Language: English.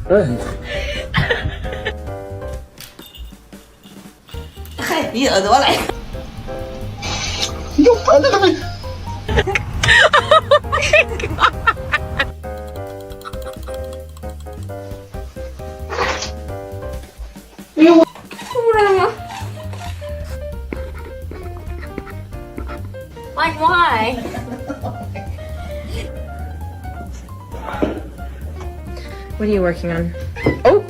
嘿，你耳朵来。又白了他们。Like why? What are you working on? Oh!